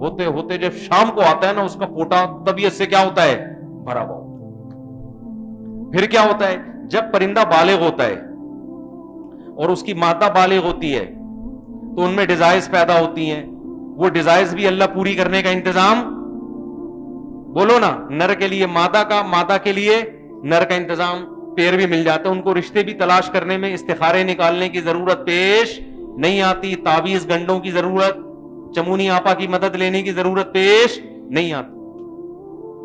ہوتے ہوتے جب شام کو آتا ہے نا، اس کا پوٹا طبیعت سے کیا ہوتا ہے؟ بھرا ہوا ہوتا ہے۔ پھر کیا ہوتا ہے؟ جب پرندہ بالغ ہوتا ہے اور اس کی مادہ بالغ ہوتی ہے تو ان میں ڈیزائرز پیدا ہوتی ہیں، وہ ڈیزائرز بھی اللہ پوری کرنے کا انتظام، بولو نا، نر کے لیے مادہ کا، مادہ کے لیے نر کا انتظام، پیر بھی مل جاتے ہیں، ان کو رشتے بھی تلاش کرنے میں استخارے نکالنے کی ضرورت پیش نہیں آتی، تعویذ گنڈوں کی ضرورت، چمونی آپا کی مدد لینے کی ضرورت پیش نہیں آتی،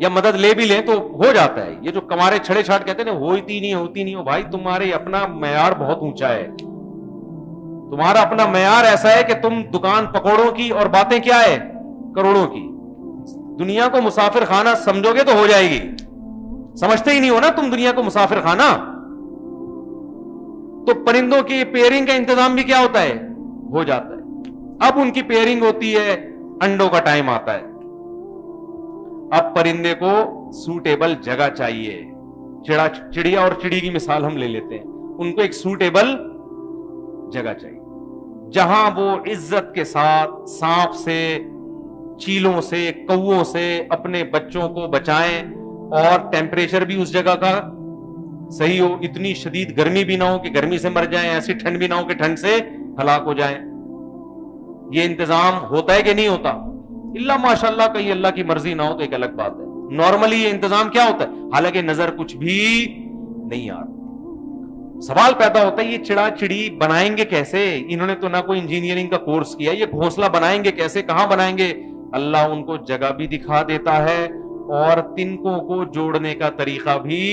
یا مدد لے بھی لیں تو ہو جاتا ہے۔ یہ جو کمارے چھڑے چھاٹ کہتے ہیں نا ہوتی نہیں ہو، بھائی تمہارے اپنا معیار بہت اونچا ہے، تمہارا اپنا معیار ایسا ہے کہ تم دکان پکوڑوں کی اور باتیں کیا ہے؟ کروڑوں کی۔ دنیا کو مسافر خانہ سمجھو گے تو ہو جائے گی، سمجھتے ہی نہیں ہو نا تم دنیا کو مسافر خانہ۔ تو پرندوں کی پیئرنگ کا انتظام بھی کیا ہوتا ہے؟ ہو جاتا ہے۔ اب ان کی پیئرنگ ہوتی ہے، انڈوں کا ٹائم آتا ہے، اب پرندے کو سوٹیبل جگہ چاہیے، چڑیا اور چڑی کی مثال ہم لے لیتے ہیں، ان کو ایک سوٹیبل جگہ چاہیے جہاں وہ عزت کے ساتھ سانپ سے، چیلوں سے، کووں سے اپنے بچوں کو بچائیں، اور ٹیمپریچر بھی اس جگہ کا صحیح ہو، اتنی شدید گرمی بھی نہ ہو کہ گرمی سے مر جائیں، ایسی ٹھنڈ بھی نہ ہو کہ ٹھنڈ سے ہلاک ہو جائیں۔ یہ انتظام ہوتا ہے کہ نہیں ہوتا؟ اللہ ماشاءاللہ کہیں اللہ کی مرضی نہ ہو تو ایک الگ بات ہے، نارملی یہ انتظام کیا ہوتا ہے؟ حالانکہ نظر کچھ بھی نہیں آتا۔ سوال پیدا ہوتا ہے یہ چڑا چڑی بنائیں گے کیسے؟ انہوں نے تو نہ کوئی انجینئرنگ کا کورس کیا، یہ گھونسلہ بنائیں گے کیسے؟ کہاں بنائیں گے؟ اللہ ان کو جگہ بھی دکھا دیتا ہے اور تنکوں کو جوڑنے کا طریقہ بھی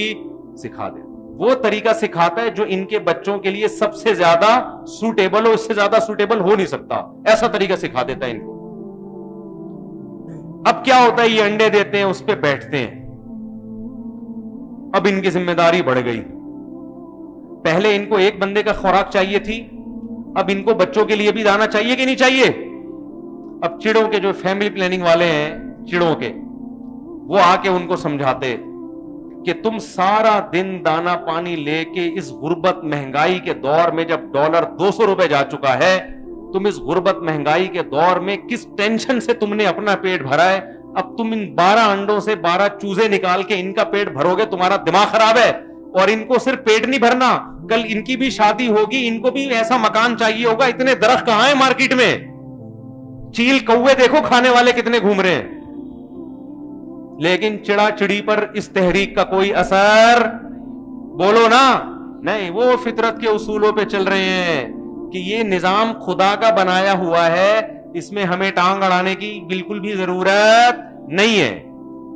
سکھا دیتا ہے۔ وہ طریقہ سکھاتا ہے جو ان کے بچوں کے لیے سب سے زیادہ سوٹیبل ہو، اس سے زیادہ سوٹیبل ہو نہیں سکتا، ایسا طریقہ سکھا دیتا ہے ان کو۔ اب کیا ہوتا ہے؟ یہ انڈے دیتے ہیں، اس پہ بیٹھتے ہیں، اب ان کی ذمہ داری بڑھ گئی۔ پہلے ان کو ایک بندے کا خوراک چاہیے تھی، اب ان کو بچوں کے لیے بھی دانا چاہیے کہ نہیں چاہیے؟ اب چڑوں کے جو فیملی پلاننگ والے ہیں، چڑوں کے، وہ آ کے ان کو سمجھاتے کہ تم سارا دن دانا پانی لے کے اس غربت مہنگائی کے دور میں، جب ڈالر 200 روپے جا چکا ہے، تم اس غربت مہنگائی کے دور میں کس ٹینشن سے تم نے اپنا پیٹ بھرا ہے؟ اب تم ان 12 انڈوں سے 12 چوزے نکال کے ان کا پیٹ بھرو گے، تمہارا دماغ خراب ہے۔ اور ان کو صرف پیٹ نہیں بھرنا، کل ان کی بھی شادی ہوگی، ان کو بھی ایسا مکان چاہیے ہوگا، اتنے درخت کہاں ہیں مارکیٹ میں؟ چیل کوے دیکھو کھانے والے کتنے گھوم رہے ہیں، لیکن چڑا چڑی پر اس تحریک کا کوئی اثر، بولو نا، نہیں۔ وہ فطرت کے اصولوں پہ چل رہے ہیں کہ یہ نظام خدا کا بنایا ہوا ہے، اس میں ہمیں ٹانگ اڑانے کی بالکل بھی ضرورت نہیں ہے۔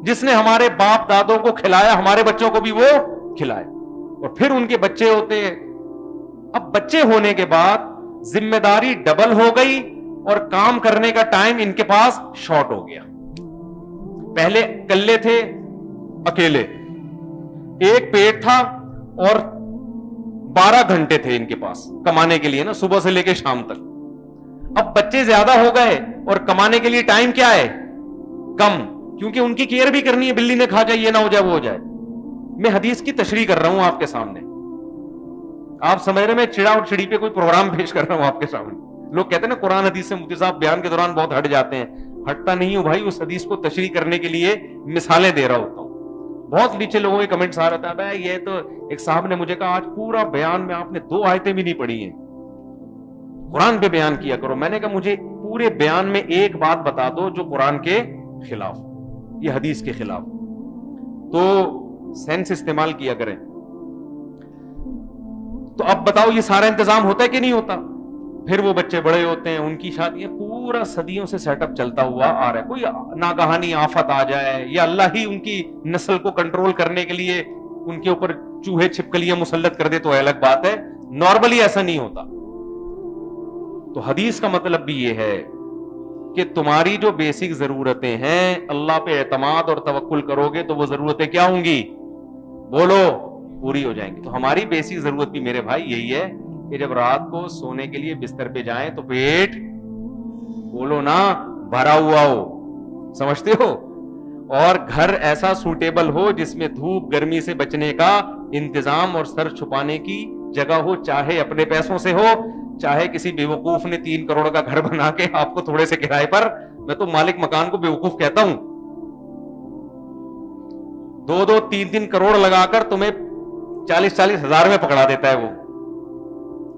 جس نے ہمارے باپ دادوں کو کھلایا، ہمارے بچوں کو بھی وہ کھلائے، اور پھر ان کے بچے ہوتے ہیں۔ اب بچے ہونے کے بعد ذمہ داری ڈبل ہو گئی اور کام کرنے کا ٹائم ان کے پاس شارٹ ہو گیا۔ پہلے کلے تھے، اکیلے، ایک پیٹ تھا اور 12 گھنٹے تھے ان کے پاس کمانے کے لیے نا، صبح سے لے کے شام تک۔ اب بچے زیادہ ہو گئے اور کمانے کے لیے ٹائم کیا ہے؟ کم، کیونکہ ان کی کیئر بھی کرنی ہے، بلی نے کھا جائے، یہ نہ ہو جائے وہ ہو جائے۔ میں حدیث کی تشریح کر رہا ہوں آپ کے سامنے، آپ سمجھ رہے میں چڑا اور چڑی پہ کوئی پروگرام پیش کر رہا ہوں آپ کے سامنے۔ لوگ کہتے ہیں نا قرآن حدیث سے مفتی صاحب بیان کے دوران بہت ہٹ جاتے ہیں، ہٹتا نہیں ہوں بھائی، اس حدیث کو تشریح کرنے کے لیے مثالیں دے رہا ہوتا ہوں۔ بہت نیچے لوگوں کے کمنٹس آ رہا تھا، یہ تو ایک صاحب نے مجھے کہا آج پورا بیان میں آپ نے 2 آیتیں بھی نہیں پڑھی ہیں، قرآن پہ بیان کیا کرو۔ میں نے کہا مجھے پورے بیان میں ایک بات بتا دو جو قرآن کے خلاف، یہ حدیث کے خلاف، تو سینس استعمال کیا کریں۔ تو اب بتاؤ یہ سارا انتظام ہوتا ہے کہ نہیں ہوتا؟ پھر وہ بچے بڑے ہوتے ہیں، ان کی شادیاں، پورا صدیوں سے سیٹ اپ چلتا ہوا آ رہا ہے۔ کوئی ناگہانی آفت آ جائے یا اللہ ہی ان کی نسل کو کنٹرول کرنے کے لیے ان کے اوپر چوہے چھپکلیاں مسلط کر دے تو الگ بات ہے، نارملی ایسا نہیں ہوتا۔ تو حدیث کا مطلب بھی یہ ہے کہ تمہاری جو بیسک ضرورتیں ہیں، اللہ پہ اعتماد اور توکل کرو گے تو وہ ضرورتیں کیا ہوں گی؟ بولو، پوری ہو جائیں گی۔ تو ہماری بیسک ضرورت بھی میرے بھائی یہی ہے کہ جب رات کو سونے کے لیے بستر پہ جائیں تو پیٹ، بولو نا، بھرا ہوا ہو، سمجھتے ہو، اور گھر ایسا سوٹیبل ہو جس میں دھوپ گرمی سے بچنے کا انتظام اور سر چھپانے کی جگہ ہو، چاہے اپنے پیسوں سے ہو چاہے کسی بیوقوف نے 3 کروڑ کا گھر بنا کے آپ کو تھوڑے سے کرائے پر, میں تو مالک مکان کو بیوقوف کہتا ہوں, 2-2, 3-3 کروڑ لگا کر تمہیں 40-40 ہزار میں پکڑا دیتا ہے. وہ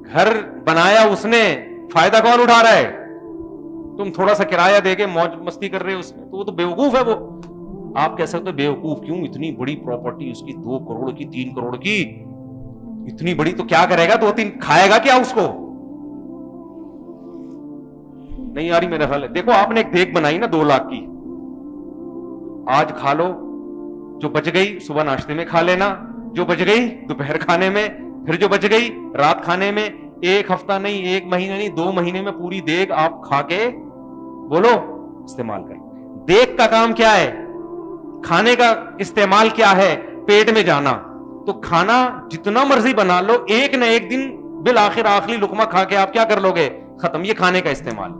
گھر بنایا اس نے, فائدہ کون اٹھا رہا ہے؟ تم تھوڑا سا کرایہ دے کے موج مستی کر رہے ہو اس میں, تو وہ تو بیوقوف ہے. وہ آپ کہہ سکتے ہو بیوقوف کیوں, اتنی بڑی پراپرٹی اس کی 2 کروڑ کی 3 کروڑ کی, اتنی بڑی, تو کیا کرے گا, 2-3 کھائے گا کیا اس کو؟ نہیں آ رہی میرا خیال ہے. دیکھو آپ نے ایک دیگ بنائی نا 2 لاکھ کی, آج کھا لو, جو بچ گئی صبح ناشتے میں کھا لینا, جو بچ گئی دوپہر کھانے میں, پھر جو بچ گئی رات کھانے میں. 1 ہفتہ نہیں, 1 مہینہ نہیں, 2 مہینے میں پوری دیگ آپ کھا کے بولو استعمال کر. دیگ کا کام کیا ہے, کھانے کا استعمال کیا ہے, پیٹ میں جانا. تو کھانا جتنا مرضی بنا لو, ایک نہ ایک دن بالآخر آخری لقمہ کھا کے آپ کیا کر لو گے, ختم. یہ کھانے کا استعمال.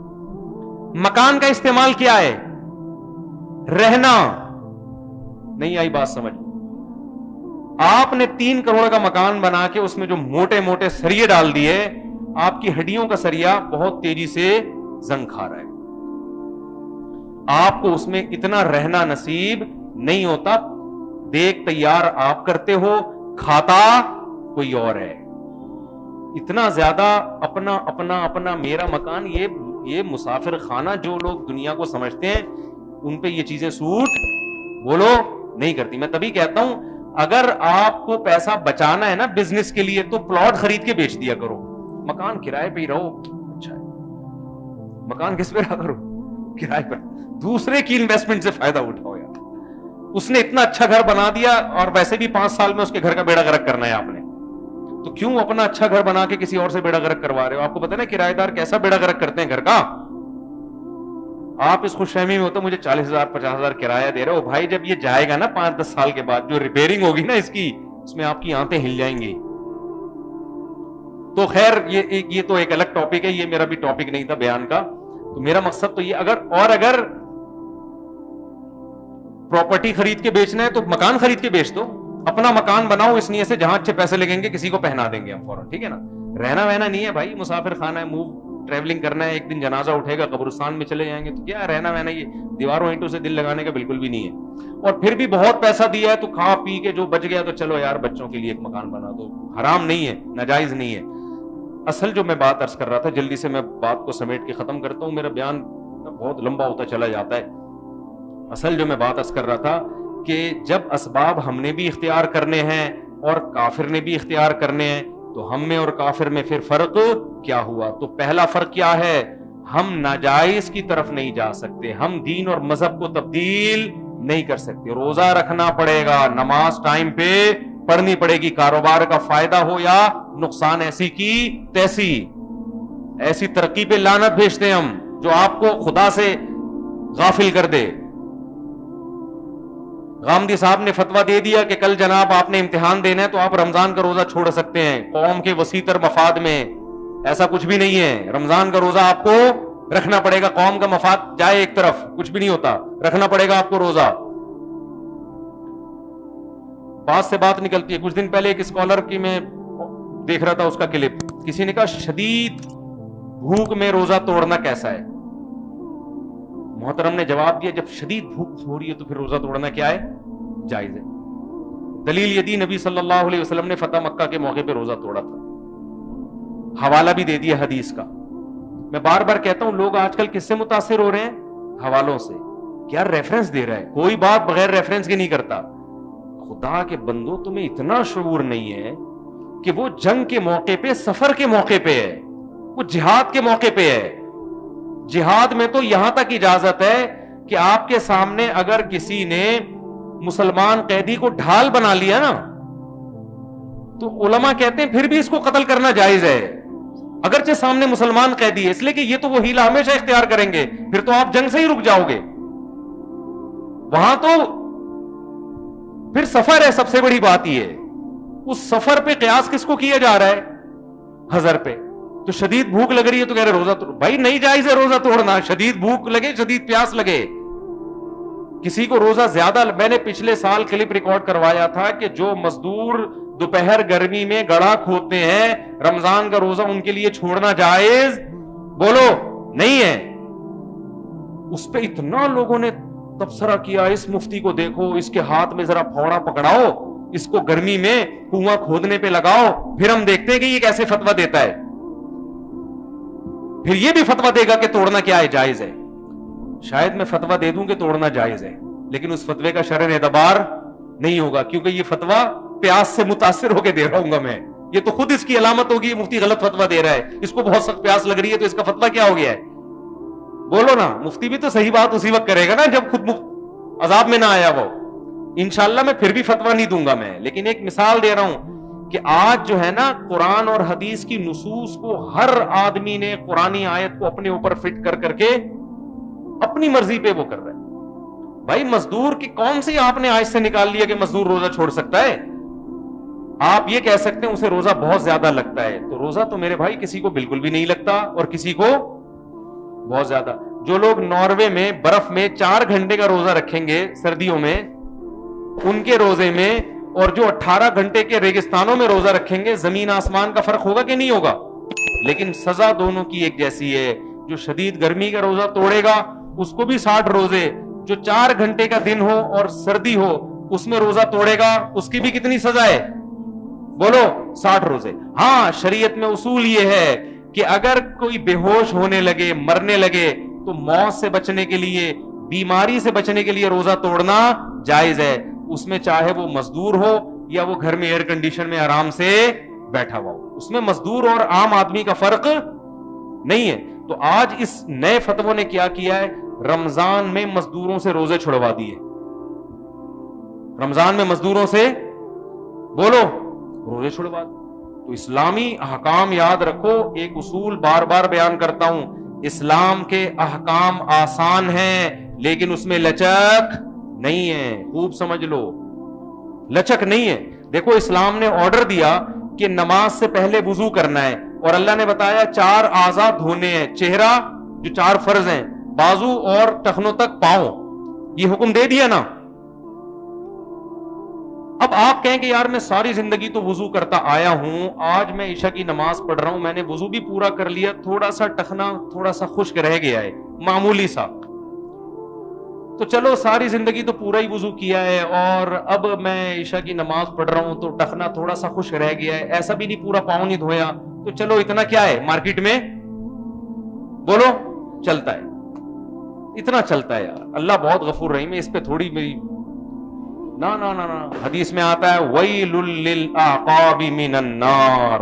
مکان کا استعمال کیا ہے, رہنا. نہیں آئی بات سمجھ؟ آپ نے 3 کروڑ کا مکان بنا کے اس میں جو موٹے موٹے سریے ڈال دیے, آپ کی ہڈیوں کا سریا بہت تیزی سے زنگ کھا رہا ہے. آپ کو اس میں اتنا رہنا نصیب نہیں ہوتا. دیکھ تیار آپ کرتے ہو, کھاتا کوئی اور ہے. اتنا زیادہ اپنا اپنا اپنا میرا مکان, یہ مسافر خانہ جو لوگ دنیا کو سمجھتے ہیں, ان پہ یہ چیزیں سوٹ بولو نہیں کرتی. میں تبھی کہتا ہوں اگر آپ کو پیسہ بچانا ہے نا بزنس کے لیے, تو پلاٹ خرید کے بیچ دیا کرو, مکان کرائے پہ ہی رہو. اچھا ہے, مکان کس پہ رہا کرو, کرائے پر. دوسرے کی انویسٹمنٹ سے فائدہ اٹھاؤ یار. اس نے اتنا اچھا گھر بنا دیا, اور ویسے بھی 5 سال میں اس کے گھر کا بیڑا غرق کرنا ہے آپ نے, تو کیوں اپنا اچھا گھر بنا کے کسی اور سے بیڑا غرق کروا رہے ہو؟ آپ کو پتہ ہے نا کرایہ دار کیسا بیڑا غرق کرتے ہیں گھر کا. آپ اس خوش فہمی میں ہوتے مجھے 40,000 50,000 کرایہ دے رہے ہو. بھائی جب یہ جائے گا نا 5-10 سال کے بعد, جو ریپیئرنگ ہوگی نا اس کی, اس میں آپ کی آنتیں ہل جائیں گی. تو خیر یہ تو ایک الگ ٹاپک ہے, یہ میرا بھی ٹاپک نہیں تھا بیان کا. تو میرا مقصد تو یہ, اگر پراپرٹی خرید کے بیچنا ہے تو مکان خرید کے بیچ دو. اپنا مکان بناؤ اس نیت سے جہاں اچھے پیسے لگیں گے کسی کو پہنا دیں گے ہم فوراً, ٹھیک ہے نا. رہنا وہنا نہیں ہے بھائی, مسافر خانہ ہے, موو ٹریولنگ کرنا ہے, ایک دن جنازہ اٹھے گا قبرستان میں چلے جائیں گے, تو کیا رہنا وہنا, یہ دیواروں اینٹوں سے دل لگانے کا بالکل بھی نہیں ہے. اور پھر بھی بہت پیسہ دیا ہے تو کھا پی کے جو بچ گیا تو چلو یار بچوں کے لیے ایک مکان بنا دو. حرام نہیں ہے, ناجائز نہیں ہے. اصل جو میں بات عرض کر رہا تھا, جلدی سے میں بات کو سمیٹ کے ختم کرتا ہوں, میرا بیان بہت لمبا ہوتا چلا جاتا ہے. اصل جو میں بات عرض کر رہا تھا کہ جب اسباب ہم نے بھی اختیار کرنے ہیں اور کافر نے بھی اختیار کرنے ہیں, تو ہم میں اور کافر میں پھر فرق کیا ہوا؟ تو پہلا فرق کیا ہے, ہم ناجائز کی طرف نہیں جا سکتے, ہم دین اور مذہب کو تبدیل نہیں کر سکتے. روزہ رکھنا پڑے گا, نماز ٹائم پہ پڑھنی پڑے گی, کاروبار کا فائدہ ہو یا نقصان, ایسی کی تیسی. ایسی ترقی پہ لعنت بھیجتے ہیں ہم جو آپ کو خدا سے غافل کر دے. غامدی صاحب نے فتویٰ دے دیا کہ کل جناب آپ نے امتحان دینا ہے تو آپ رمضان کا روزہ چھوڑ سکتے ہیں, قوم کے وسیع تر مفاد میں. ایسا کچھ بھی نہیں ہے, رمضان کا روزہ آپ کو رکھنا پڑے گا. قوم کا مفاد جائے ایک طرف, کچھ بھی نہیں ہوتا, رکھنا پڑے گا آپ کو روزہ. بات سے بات نکلتی ہے. کچھ دن پہلے ایک اسکالر کی میں دیکھ رہا تھا اس کا کلپ, کسی نے کہا شدید بھوک میں روزہ توڑنا کیسا ہے؟ محترم نے جواب دیا جب شدید بھوک ہو رہی ہے تو پھر روزہ توڑنا کیا ہے, جائز ہے. دلیل یہ دی, نبی صلی اللہ علیہ وسلم نے فتح مکہ کے موقع پہ روزہ توڑا تھا. حوالہ بھی دے دیا حدیث کا. میں بار بار کہتا ہوں لوگ آج کل کس سے متاثر ہو رہے ہیں؟ حوالوں سے. کیا ریفرنس دے رہا ہے, کوئی بات بغیر ریفرنس کے نہیں کرتا. خدا کے بندو, تمہیں اتنا شعور نہیں ہے کہ وہ جنگ کے موقع پہ, سفر کے موقع پہ ہے, وہ جہاد کے موقع پہ ہے. جہاد میں تو یہاں تک اجازت ہے کہ آپ کے سامنے اگر کسی نے مسلمان قیدی کو ڈھال بنا لیا نا, تو علماء کہتے ہیں پھر بھی اس کو قتل کرنا جائز ہے, اگرچہ سامنے مسلمان قیدی ہے, اس لیے کہ یہ تو وہ ہیلا ہمیشہ اختیار کریں گے, پھر تو آپ جنگ سے ہی رک جاؤ گے. وہاں تو پھر سفر ہے, سب سے بڑی بات یہ ہے. اس سفر پہ قیاس کس کو کیا جا رہا ہے؟ حضر پہ. تو شدید بھوک لگ رہی ہے تو کہہ رہے روزہ توڑ, بھائی نہیں جائز ہے روزہ توڑنا. شدید بھوک لگے, شدید پیاس لگے, کسی کو روزہ زیادہ. میں نے پچھلے سال کلپ ریکارڈ کروایا تھا کہ جو مزدور دوپہر گرمی میں گڑھا کھودتے ہیں، رمضان کا روزہ ان کے لیے چھوڑنا جائز بولو نہیں ہے؟ اس پہ اتنا لوگوں نے تبصرہ کیا، اس مفتی کو دیکھو، اس کے ہاتھ میں ذرا پھوڑا پکڑاؤ، اس کو گرمی میں کنواں کھودنے پہ لگاؤ، پھر ہم دیکھتے ہیں کہ یہ کیسے فتویٰ دیتا ہے، پھر یہ بھی فتویٰ دے گا کہ توڑنا کیا ہے، جائز ہے۔ شاید میں فتویٰ دے دوں کہ توڑنا جائز ہے، لیکن اس فتوے کا شرعاً اعتبار نہیں ہوگا، کیونکہ یہ فتویٰ پیاس سے متاثر ہو کے دے رہا ہوں گا میں، یہ تو خود اس کی علامت ہوگی مفتی غلط فتویٰ دے رہا ہے، اس کو بہت سخت پیاس لگ رہی ہے تو اس کا فتویٰ کیا ہو گیا ہے؟ بولو نا، مفتی بھی تو صحیح بات اسی وقت کرے گا نا جب خود عذاب میں نہ آیا وہ۔ انشاءاللہ میں پھر بھی فتویٰ نہیں دوں گا میں، لیکن ایک مثال دے رہا ہوں کہ آج جو ہے نا قرآن اور حدیث کی نصوص کو ہر آدمی نے قرآنی آیت کو اپنے اوپر فٹ کر کر کے اپنی مرضی پہ وہ کر رہا ہے۔ بھائی مزدور کی کون سی آپ نے آج سے نکال لیا کہ مزدور روزہ چھوڑ سکتا ہے؟ آپ یہ کہہ سکتے ہیں اسے روزہ بہت زیادہ لگتا ہے، تو روزہ تو میرے بھائی کسی کو بالکل بھی نہیں لگتا اور کسی کو بہت زیادہ۔ جو لوگ ناروے میں برف میں 4 گھنٹے کا روزہ رکھیں گے سردیوں میں، ان کے روزے میں اور جو 18 گھنٹے کے ریگستانوں میں روزہ رکھیں گے، زمین آسمان کا فرق ہوگا کہ نہیں ہوگا؟ لیکن سزا دونوں کی ایک جیسی ہے۔ جو شدید گرمی کا روزہ توڑے گا اس کو بھی 60 روزے، جو 4 گھنٹے کا دن ہو اور سردی ہو اس میں روزہ توڑے گا اس کی بھی کتنی سزا ہے؟ بولو 60 روزے۔ ہاں شریعت میں اصول یہ ہے کہ اگر کوئی بے ہوش ہونے لگے، مرنے لگے، تو موت سے بچنے کے لیے، بیماری سے بچنے کے لیے روزہ توڑنا جائز ہے، اس میں چاہے وہ مزدور ہو یا وہ گھر میں ایئر کنڈیشن میں آرام سے بیٹھا ہوا ہو، اس میں مزدور اور عام آدمی کا فرق نہیں ہے۔ تو آج اس نئے فتووں نے کیا کیا ہے؟ رمضان میں مزدوروں سے روزے چھڑوا دیے، رمضان میں مزدوروں سے بولو روزے چھڑوا دیے۔ تو اسلامی احکام یاد رکھو، ایک اصول بار بار بیان کرتا ہوں، اسلام کے احکام آسان ہیں لیکن اس میں لچک نہیں ہے، خوب سمجھ لو، لچک نہیں ہے۔ دیکھو اسلام نے آرڈر دیا کہ نماز سے پہلے وضو کرنا ہے، اور اللہ نے بتایا 4 اعضاء دھونے ہیں، چہرہ جو 4 فرض ہیں، بازو اور ٹخنوں تک پاؤں، یہ حکم دے دیا نا۔ اب آپ کہیں کہ یار میں ساری زندگی تو وضو کرتا آیا ہوں، آج میں عشاء کی نماز پڑھ رہا ہوں، میں نے وضو بھی پورا کر لیا، تھوڑا سا ٹخنا تھوڑا سا خشک رہ گیا ہے، معمولی سا، تو چلو ساری زندگی تو پورا ہی وضو کیا ہے اور اب میں عشاء کی نماز پڑھ رہا ہوں تو ٹخنا تھوڑا سا خشک رہ گیا ہے، ایسا بھی نہیں پورا پاؤں نہیں دھویا، تو چلو اتنا کیا ہے مارکیٹ میں بولو چلتا ہے، اتنا چلتا ہے یار، اللہ بہت غفور رحیم ہے، اس پہ تھوڑی میری نا نا نا نا۔ حدیث میں آتا ہے ویل للعقاب من النار،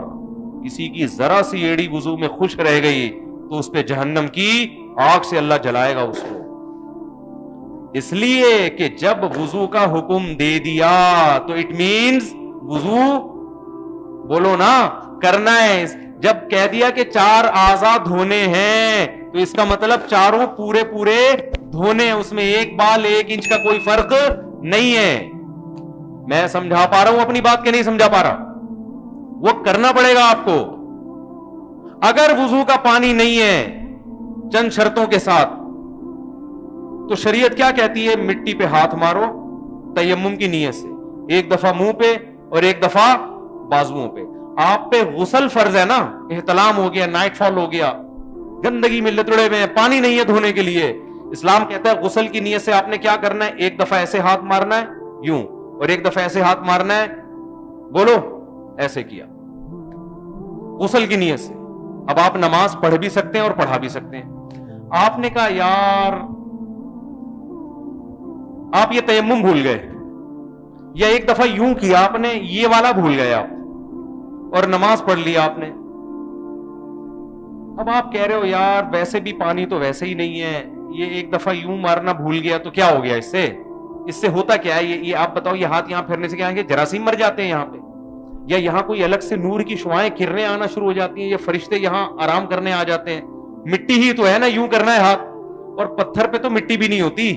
کسی کی ذرا سی ایڑی وضو میں خشک رہ گئی تو اس پہ جہنم کی آگ سے اللہ جلائے گا اس کو، اس لیے کہ جب وضو کا حکم دے دیا تو اٹ مینز وضو بولو نا کرنا ہے۔ جب کہہ دیا کہ 4 اعضاء دھونے ہیں تو اس کا مطلب چاروں پورے پورے دھونے ہیں، اس میں 1 بال 1 انچ کا کوئی فرق نہیں ہے۔ میں سمجھا پا رہا ہوں اپنی بات کہ نہیں سمجھا پا رہا؟ وہ کرنا پڑے گا آپ کو۔ اگر وضو کا پانی نہیں ہے چند شرطوں کے ساتھ تو شریعت کیا کہتی ہے؟ مٹی پہ ہاتھ مارو تیمم کی نیت سے، 1 دفعہ منہ پہ اور 1 دفعہ بازوؤں پہ۔ آپ پہ غسل فرض ہے نا، احتلام ہو گیا، نائٹ فال ہو گیا، گندگی میں لتڑے ہوئے ہیں، پانی نہیں ہے دھونے کے لیے، اسلام کہتا ہے غسل کی نیت سے آپ نے کیا کرنا ہے؟ 1 دفعہ ایسے ہاتھ مارنا ہے یوں، اور 1 دفعہ ایسے ہاتھ مارنا ہے بولو ایسے کیا، غسل کی نیت سے۔ اب آپ نماز پڑھ بھی سکتے ہیں اور پڑھا بھی سکتے ہیں۔ آپ نے کہا یار آپ یہ تیمم بھول گئے، یا 1 دفعہ یوں کیا آپ نے، یہ والا بھول گئے آپ، اور نماز پڑھ لی آپ نے۔ اب آپ کہہ رہے ہو یار ویسے بھی پانی تو ویسے ہی نہیں ہے، یہ 1 دفعہ یوں مارنا بھول گیا تو کیا ہو گیا اس سے ہوتا کیا ہے؟ یہ آپ بتاؤ، یہ ہاتھ یہاں پھیرنے سے کیا ہے؟ جراثیم مر جاتے ہیں یہاں پہ، یا یہاں کوئی الگ سے نور کی شعائیں کرنیں آنا شروع ہو جاتی ہیں، یا فرشتے یہاں آرام کرنے آ جاتے ہیں؟ مٹی ہی تو ہے نا، یوں کرنا ہے ہاتھ، اور پتھر پہ تو مٹی بھی نہیں ہوتی،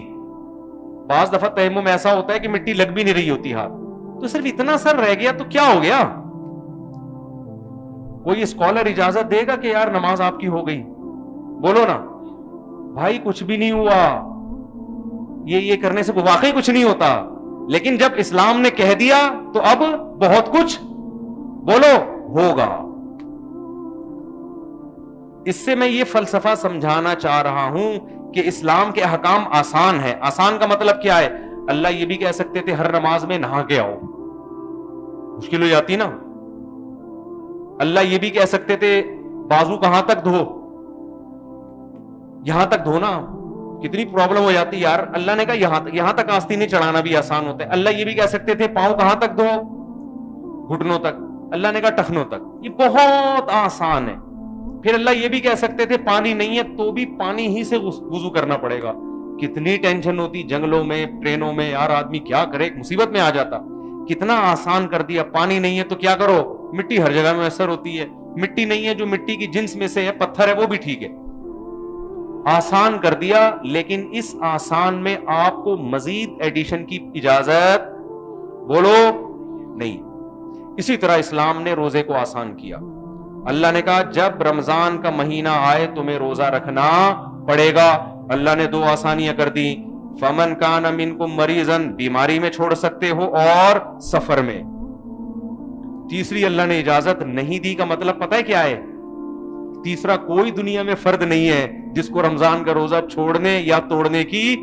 بعض دفعہ تیمم ایسا ہوتا ہے کہ مٹی لگ بھی نہیں رہی ہوتی ہاتھ، تو صرف اتنا سر رہ گیا تو کیا ہو گیا؟ کوئی اسکالر اجازت دے گا کہ یار نماز آپ کی ہو گئی؟ بولو نا بھائی، کچھ بھی نہیں ہوا، یہ کرنے سے واقعی کچھ نہیں ہوتا، لیکن جب اسلام نے کہہ دیا تو اب بہت کچھ بولو ہوگا. اس سے میں یہ فلسفہ سمجھانا چاہ رہا ہوں کہ اسلام کے احکام آسان ہے. آسان کا مطلب کیا ہے؟ اللہ یہ بھی کہہ سکتے تھے ہر نماز میں نہا کے آؤ, مشکل ہو جاتی نا. اللہ یہ بھی کہہ سکتے تھے بازو کہاں تک دھو, یہاں تک دھونا, کتنی پرابلم ہو جاتی یار. اللہ نے کہا یہاں تک آستینیں چڑھانا بھی آسان ہوتا ہے. اللہ یہ بھی کہہ سکتے تھے پاؤں کہاں تک دھو, گھٹنوں تک. اللہ نے کہا ٹخنوں تک. یہ بہت آسان ہے. پھر اللہ یہ بھی کہہ سکتے تھے پانی نہیں ہے تو بھی پانی ہی سے وضو کرنا پڑے گا. کتنی ٹینشن ہوتی جنگلوں میں, ٹرینوں میں, یار آدمی کیا کرے, ایک مصیبت میں آ جاتا. کتنا آسان کر دیا. پانی نہیں ہے تو کیا کرو, مٹی ہر جگہ میں میسر ہوتی ہے. مٹی نہیں ہے جو مٹی کی جنس میں سے ہے, پتھر ہے, وہ بھی ٹھیک ہے. آسان کر دیا. لیکن اس آسان میں آپ کو مزید ایڈیشن کی اجازت بولو نہیں. اسی طرح اسلام نے روزے کو آسان کیا. اللہ نے کہا جب رمضان کا مہینہ آئے تمہیں روزہ رکھنا پڑے گا. اللہ نے 2 آسانیاں کر دی. فمن کان منکم مریضا, بیماری میں چھوڑ سکتے ہو, اور سفر میں. تیسری اللہ نے اجازت نہیں دی کا مطلب پتہ ہے کیا ہے؟ تیسرا کوئی دنیا میں فرد نہیں ہے جس کو رمضان کا روزہ چھوڑنے یا توڑنے کی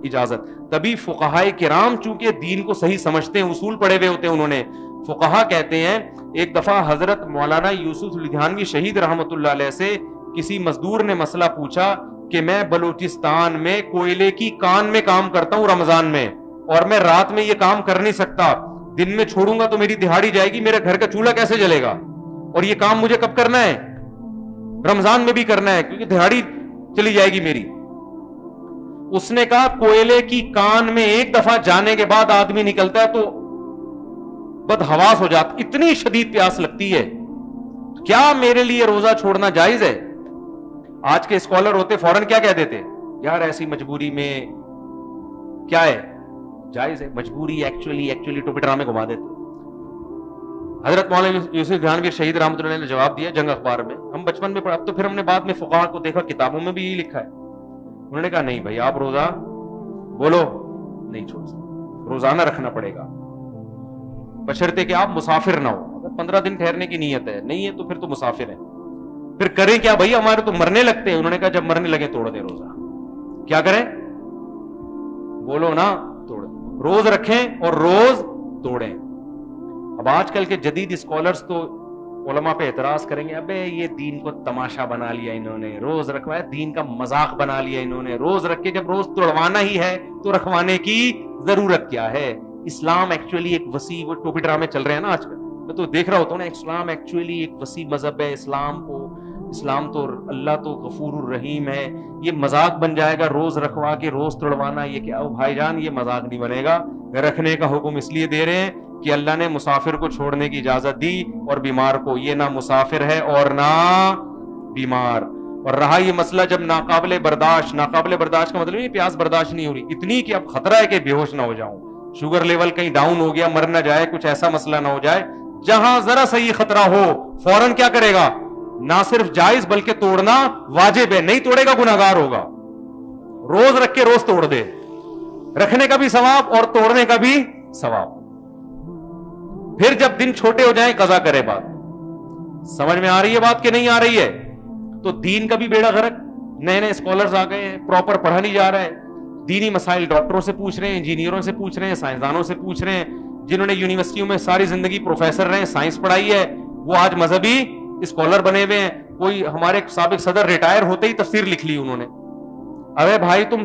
اجازت. تبھی فقہائے کرام چونکہ دین کو صحیح سمجھتے ہیں, اصول پڑھے ہوئے ہوتے ہیں, انہوں نے فقہا کہتے ہیں ایک دفعہ حضرت مولانا یوسف لدھیانوی شہید رحمت اللہ علیہ سے کسی مزدور نے مسئلہ پوچھا کہ میں بلوچستان میں کوئلے کی کان میں کام کرتا ہوں رمضان میں, اور میں رات میں یہ کام کر نہیں سکتا, دن میں چھوڑوں گا تو میری دہاڑی جائے گی, میرے گھر کا چولہا کیسے جلے گا, اور یہ کام مجھے کب کرنا ہے؟ رمضان میں بھی کرنا ہے کیونکہ دہاڑی چلی جائے گی میری. اس نے کہا کوئلے کی کان میں ایک دفعہ جانے کے بعد آدمی نکلتا ہے تو بدحواس ہو جاتا, اتنی شدید پیاس لگتی ہے. کیا میرے لیے روزہ چھوڑنا جائز ہے؟ آج کے اسکالر ہوتے فوراً کیا کہہ دیتے, یار ایسی مجبوری میں کیا ہے, جائز ہے. مجبوری ایکچولی ٹوپی ڈرامے گھما دیتے. حضرت مولانا یوسف لدھیانوی شہید رحمۃ اللہ نے جواب دیا جنگ اخبار میں, ہم بچپن میں پڑھا, اب تو پھر ہم نے بعد میں فقہا کو دیکھا کتابوں میں بھی یہی لکھا ہے. انہوں نے کہا نہیں بھائی آپ روزہ بولو نہیں چھوڑ سکتے, روزانہ رکھنا پڑے گا بشرطے کہ آپ مسافر نہ ہو. اگر 15 دن ٹھہرنے کی نیت ہے, نہیں ہے تو پھر تو مسافر ہے. پھر کریں کیا بھائی, ہمارے تو مرنے لگتے ہیں. انہوں نے کہا جب مرنے لگے توڑ دیں روزہ. کیا کریں بولو نا, توڑ, روز رکھیں اور روز توڑیں. اب آج کل کے جدید اسکالرز تو علماء پہ اعتراض کریں گے, ابے یہ دین کو تماشا بنا لیا انہوں نے, روز رکھوایا, دین کا مذاق بنا لیا انہوں نے. روز رکھ کے جب روز توڑوانا ہی ہے تو رکھوانے کی ضرورت کیا ہے؟ اسلام ایکچولی ایک وسیع, وہ ٹوپی ڈرامے چل رہے ہیں نا آج کل, میں تو دیکھ رہا ہوتا ہوں نا, اسلام ایکچولی ایک وسیع مذہب ہے. اسلام تو اللہ تو غفور الرحیم ہے. یہ مذاق بن جائے گا روز رکھوا کے روز توڑوانا, یہ کیا بھائی جان, یہ مذاق نہیں بنے گا. رکھنے کا حکم اس لیے دے رہے ہیں کہ اللہ نے مسافر کو چھوڑنے کی اجازت دی اور بیمار کو. یہ نہ مسافر ہے اور نہ بیمار. اور رہا یہ مسئلہ جب ناقابل برداشت کا مطلب یہ پیاس برداشت نہیں ہو رہی, اتنی کہ اب خطرہ ہے کہ بے ہوش نہ ہو جاؤں, شوگر لیول کہیں ڈاؤن ہو گیا, مر نہ جائے, کچھ ایسا مسئلہ نہ ہو جائے, جہاں ذرا سا یہ خطرہ ہو فوراً کیا کرے گا, نہ صرف جائز بلکہ توڑنا واجب ہے. نہیں توڑے گا گناہگار ہوگا. روز رکھ کے روز توڑ دے, رکھنے کا بھی ثواب اور توڑنے کا بھی ثواب. پھر جب دن چھوٹے ہو جائیں قضا کرے. بات سمجھ میں آ رہی ہے بات کہ نہیں آ رہی ہے؟ تو دین کا بھی بیڑا غرق. نئے نئے اسکالرز آ گئے ہیں, پراپر پڑھا نہیں جا رہا ہے. دینی مسائل ڈاکٹروں سے پوچھ رہے ہیں, انجینئروں سے پوچھ رہے ہیں, سائنسدانوں سے پوچھ رہے ہیں, جنہوں نے یونیورسٹیوں میں ساری زندگی پروفیسر رہے, سائنس پڑھائی ہے, وہ آج مذہبی اسکالر بنے ہوئے ہیں. کوئی ہمارے سابق صدر ریٹائر ہوتے ہی تفسیر لکھ لی انہوں نے. ارے بھائی تم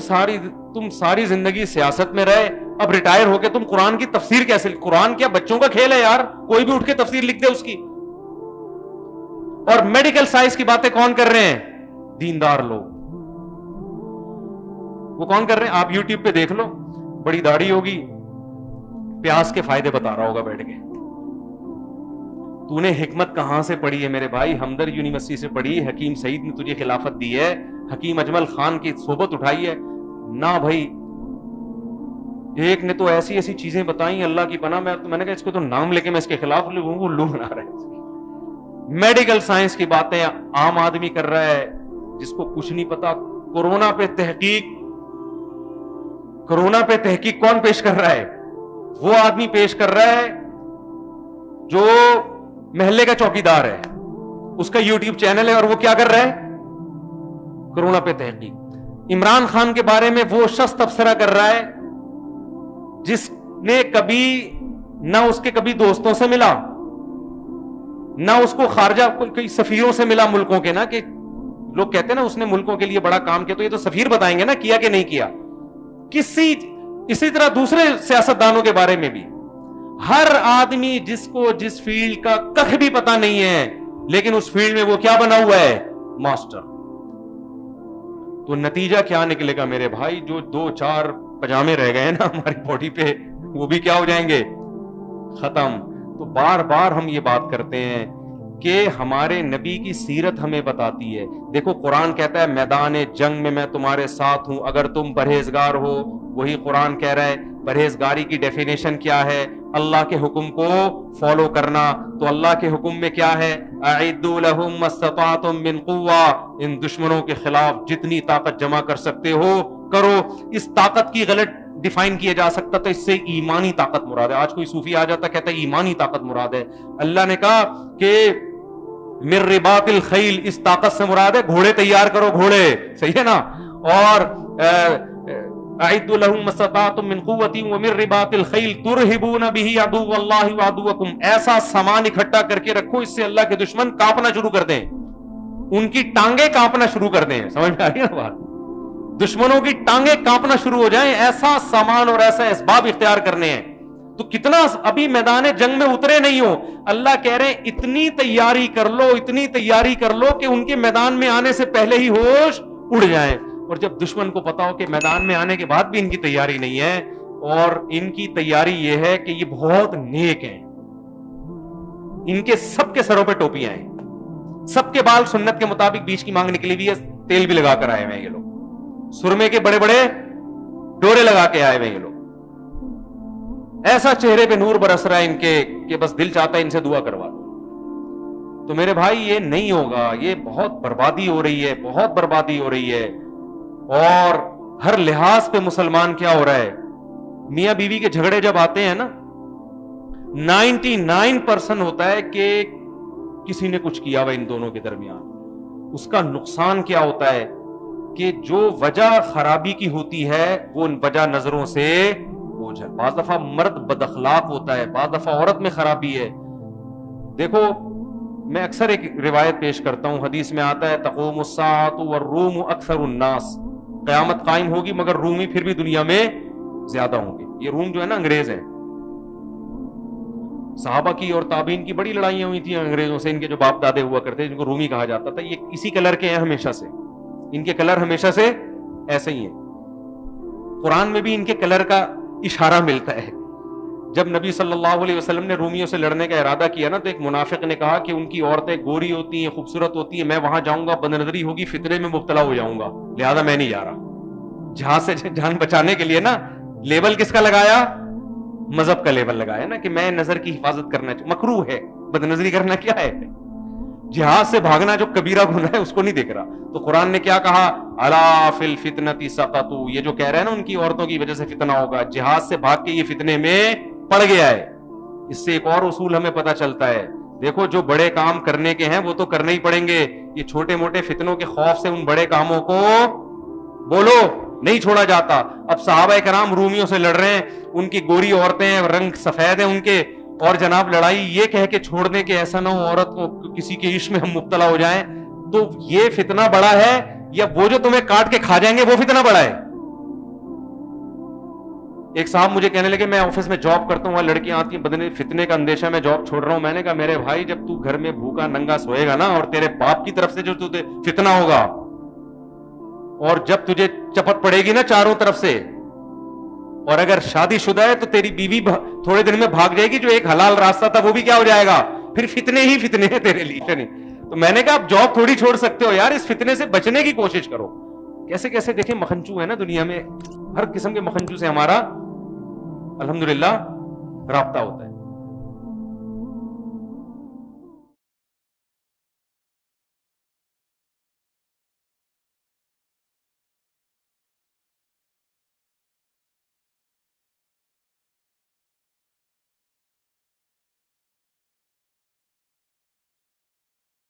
ساری زندگی سیاست میں رہے, اب ریٹائر ہو کے تم قرآن کی تفسیر کیسے؟ قرآن کیا بچوں کا کھیل ہے یار, کوئی بھی اٹھ کے تفسیر لکھ دے اس کی. اور میڈیکل سائنس کی باتیں کون کر رہے ہیں؟ دیندار لوگ. وہ کون کر رہے ہیں؟ آپ یوٹیوب پہ دیکھ لو, بڑی داڑھی ہوگی, پیاس کے فائدے بتا رہا ہوگا بیٹھ کے. تو نے حکمت کہاں سے پڑھی ہے میرے بھائی؟ ہمدر یونیورسٹی سے پڑھی, حکیم سعید نے تجھے خلافت دی ہے, حکیم اجمل خان کی صحبت اٹھائی ہے نہ بھائی. ایک نے تو ایسی ایسی چیزیں بتائیں اللہ کی پناہ, میں نے کہا اس کو تو نام لے کے میں اس کے خلاف لوں, لو بنا رہے ہیں. میڈیکل سائنس کی باتیں عام آدمی کر رہا ہے جس کو کچھ نہیں پتا. کورونا پہ تحقیق کون پیش کر رہا ہے؟ وہ آدمی پیش کر رہا ہے جو محلے کا چوکیدار ہے, اس کا یوٹیوب چینل ہے, اور وہ کیا کر رہا ہے؟ کرونا پہ تحقیق. عمران خان کے بارے میں وہ شخص تبصرہ کر رہا ہے جس نے کبھی نہ اس کے کبھی دوستوں سے ملا, نہ اس کو خارجہ کوئی سفیروں سے ملا ملکوں کے, نا کہ لوگ کہتے ہیں نا اس نے ملکوں کے لیے بڑا کام کیا, تو یہ تو سفیر بتائیں گے نا کیا کہ نہیں کیا. اسی طرح دوسرے سیاستدانوں کے بارے میں بھی ہر آدمی جس کو جس فیلڈ کا کخ بھی پتا نہیں ہے, لیکن اس فیلڈ میں وہ کیا بنا ہوا ہے؟ ماسٹر. تو نتیجہ کیا نکلے گا میرے بھائی؟ جو 2-4 پجامے رہ گئے نا ہماری باڈی پہ, وہ بھی کیا ہو جائیں گے؟ ختم. تو بار بار ہم یہ بات کرتے ہیں کہ ہمارے نبی کی سیرت ہمیں بتاتی ہے. دیکھو قرآن کہتا ہے میدان جنگ میں میں تمہارے ساتھ ہوں اگر تم پرہیزگار ہو. وہی قرآن کہہ رہا ہے پرہیزگاری کی ڈیفینیشن کیا ہے؟ اللہ کے حکم کو فالو کرنا. تو اللہ کے حکم میں کیا ہے؟ اعدوا لهم ما استطعتم من قوة, ان دشمنوں کے خلاف جتنی طاقت جمع کر سکتے ہو کرو. اس طاقت کی غلط ڈیفائن کیا جا سکتا تھا, اس سے ایمانی طاقت مراد ہے. آج کوئی صوفی آ جاتا کہتا ہے ایمانی طاقت مراد ہے. اللہ نے کہا کہ من رباط الخیل, اس طاقت سے مراد ہے گھوڑے تیار کرو, گھوڑے, صحیح ہے نا. اور اعدوا لهم ما استطعتم من قوة ومن رباط الخیل ترهبون به عدو اللہ وعدوکم, ایسا سامان اکٹھا کر کے رکھو اس سے اللہ کے دشمن کانپنا شروع کر دیں, ان کی ٹانگیں کانپنا شروع کر دیں. سمجھ میں آ رہی ہے نا بات؟ دشمنوں کی ٹانگیں کانپنا شروع ہو جائیں, ایسا سامان اور ایسا اسباب اختیار کرنے ہیں. تو کتنا ابھی میدان جنگ میں اترے نہیں ہو, اللہ کہہ رہے ہیں اتنی تیاری کر لو, اتنی تیاری کر لو کہ ان کے میدان میں آنے سے پہلے ہی ہوش اڑ جائیں. اور جب دشمن کو پتا ہو کہ میدان میں آنے کے بعد بھی ان کی تیاری نہیں ہے, اور ان کی تیاری یہ ہے کہ یہ بہت نیک ہیں, ان کے سب کے سروں پہ ٹوپیاں ہیں, سب کے بال سنت کے مطابق بیچ کی مانگ نکلی ہوئی ہے, تیل بھی لگا کر آئے ہوئے ہیں یہ لوگ, سرمے کے بڑے بڑے ڈورے لگا کے آئے ہوئے ہیں یہ لوگ, ایسا چہرے پہ نور برس رہا ہے ان کے کہ بس دل چاہتا ہے ان سے دعا کروا دو. تو میرے بھائی یہ نہیں ہوگا, یہ بہت بربادی ہو رہی ہے, بہت بربادی ہو رہی ہے. اور ہر لحاظ پہ مسلمان کیا ہو رہا ہے, میاں بیوی کے جھگڑے جب آتے ہیں نا 99% ہوتا ہے کہ کسی نے کچھ کیا ہوا ان دونوں کے درمیان. اس کا نقصان کیا ہوتا ہے کہ جو وجہ خرابی کی ہوتی ہے وہ ان وجہ نظروں سے اوجھل. بعض دفعہ مرد بد اخلاق ہوتا ہے, بعض دفعہ عورت میں خرابی ہے. دیکھو میں اکثر ایک روایت پیش کرتا ہوں, حدیث میں آتا ہے تقوم الساعة والروم اکثر الناس, قیامت قائم ہوگی مگر رومی پھر بھی دنیا میں زیادہ ہوں گے. یہ روم جو ہے نا انگریز ہے. صحابہ کی اور تابعین کی بڑی لڑائیاں ہوئی تھیں انگریزوں سے, ان کے جو باپ دادے ہوا کرتے جن کو رومی کہا جاتا تھا. یہ اسی کلر کے ہیں ہمیشہ سے, ان کے کلر ہمیشہ سے ایسے ہی ہیں. قرآن میں بھی ان کے کلر کا اشارہ ملتا ہے. جب نبی صلی اللہ علیہ وسلم نے رومیوں سے لڑنے کا ارادہ کیا نا, تو ایک منافق نے کہا کہ ان کی عورتیں گوری ہوتی ہیں, خوبصورت ہوتی ہیں, میں وہاں جاؤں گا بد نظری ہوگی, فتنے میں مبتلا ہو جاؤں گا, لہذا میں نہیں جا رہا. جہاں سے جان بچانے کے لیے نا لیبل کس کا لگایا؟ مذہب کا لیبل لگایا نا کہ میں نظر کی حفاظت کرنا, مکروہ ہے, بد نظری کرنا کیا ہے, جہاد سے بھاگنا جو کبیرہ گناہ ہے اس کو نہیں دیکھ رہا. تو قرآن نے کیا کہا؟ الا فی الفتنۃ سقطوا, یہ جو کہہ رہے ہیں نا ان کی عورتوں کی وجہ سے فتنہ ہوگا, جہاد سے بھاگ کے یہ فتنے میں پڑ گیا ہے. اس سے ایک اور اصول ہمیں پتہ چلتا ہے, دیکھو جو بڑے کام کرنے کے ہیں وہ تو کرنے ہی پڑیں گے, یہ چھوٹے موٹے فتنوں کے خوف سے ان بڑے کاموں کو بولو نہیں چھوڑا جاتا. اب صحابہ کرام رومیوں سے لڑ رہے ہیں, ان کی گوری عورتیں, رنگ سفید ہیں ان کے, اور جناب لڑائی یہ کہہ کے چھوڑ دیں کہ ایسا نہ ہو عورت کو کسی کے عشق میں ہم مبتلا ہو جائیں. تو یہ فتنہ بڑا ہے یا وہ جو تمہیں کاٹ کے کھا جائیں گے وہ فتنہ بڑا ہے؟ ایک صاحب مجھے کہنے لگے میں آفس میں جاب کرتا ہوں, وہاں لڑکیاں آتی ہیں, بدنے فتنے کا اندیشہ میں جاب چھوڑ رہا ہوں. میں نے کہا میرے بھائی جب تو گھر میں بھوکا ننگا سوئے گا نا, اور تیرے باپ کی طرف سے جو تجھے فتنہ ہوگا, اور جب تجھے چپت پڑے گی نا چاروں طرف سے, اور اگر شادی شدہ ہے تو تیری بیوی تھوڑے دن میں بھاگ جائے گی, جو ایک حلال راستہ تھا وہ بھی کیا ہو جائے گا, پھر فتنے ہی فتنے ہیں تیرے لیے. نہیں تو میں نے کہا آپ جاب تھوڑی چھوڑ سکتے ہو یار, اس فتنے سے بچنے کی کوشش کرو. کیسے کیسے دیکھیں مکھنچو ہے نا دنیا میں, ہر قسم کے مکھنچو سے ہمارا الحمدللہ رابطہ ہوتا ہے.